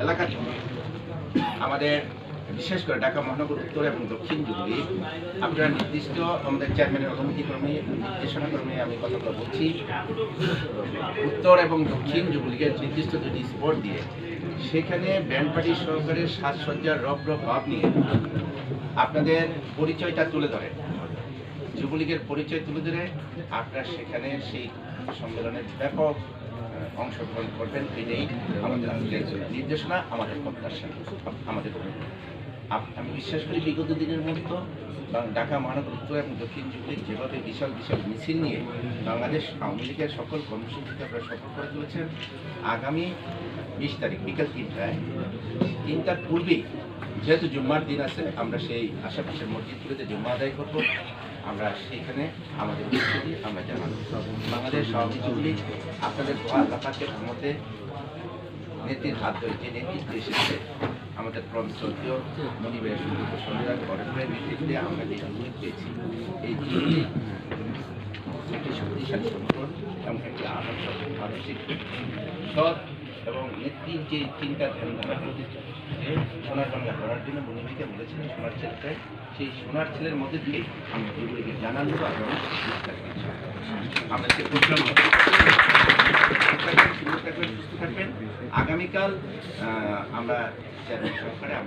এলাকার জন্য আমাদের বিশেষ করে ঢাকা মহানগর উত্তর এবং দক্ষিণ যুবলীগ আপনারা নির্দিষ্ট আমাদের চেয়ারম্যানের অনুমতিক্রমে নির্দেশনাক্রমে আমি কথাগুলো বলছি। উত্তর এবং দক্ষিণ যুবলীগের নির্দিষ্ট দুটি স্পট দিয়ে সেখানে ব্যান্ড পার্টি সহকারে সাজসজ্জার রব ভাব নিয়ে আপনাদের পরিচয়টা তুলে ধরে, যুবলীগের পরিচয় তুলে ধরে আপনারা সেখানে সেই সম্মেলনের ব্যাপক অংশগ্রহণ করবেন। এটাই আমাদের নির্দেশনা, আমাদের প্রত্যাশা, আমাদের আমি বিশ্বাস করি বিগত দিনের মতো ঢাকা মহানগর উত্তর এবং দক্ষিণ যুবলীগ যেভাবে বিশাল বিশাল মিছিল নিয়ে বাংলাদেশ আওয়ামী লীগের সকল কর্মসূচিকে আপনারা সফল করে তুলেছেন। আগামী 20 তারিখ বিকেল 3টার পূর্বেই যেহেতু জুম্মার দিন আছে, আমরা সেই আশেপাশের মসজিদগুলিতে জুম্মা আদায় করব। আমরা সেইখানে আমাদের উপস্থিতি আমরা জানাবো। বাংলাদেশ আওয়ামী যুবলীগ আপনাদের আল্লাপাকের মধ্যে নেত্রীর হাত ধরে যে নেতৃত্ব এসেছে, আমাদের শ্রদ্ধেয় মনিবের সুযোগ সংবিধান গঠনের ভিত্তিতে আমরা যে সুযোগ পেয়েছি, এই একটি শক্তিশালী সংগঠন এবং একটি আদর্শিক সৎ এবং নেত্রীর যে চিন্তা ধ্যানধারা যে সোনার বাংলা করার জন্য মনিবিকে বলেছিলেন সোনার ছেলেটাই, সেই সোনার ছেলের মধ্যে দিয়ে আমরা যুবলীগের জানানো আগামী আমরা সে প্রোগ্রাম সুস্থ থাকবেন। আগামীকাল আমরা চেয়ারম্যান সহকারে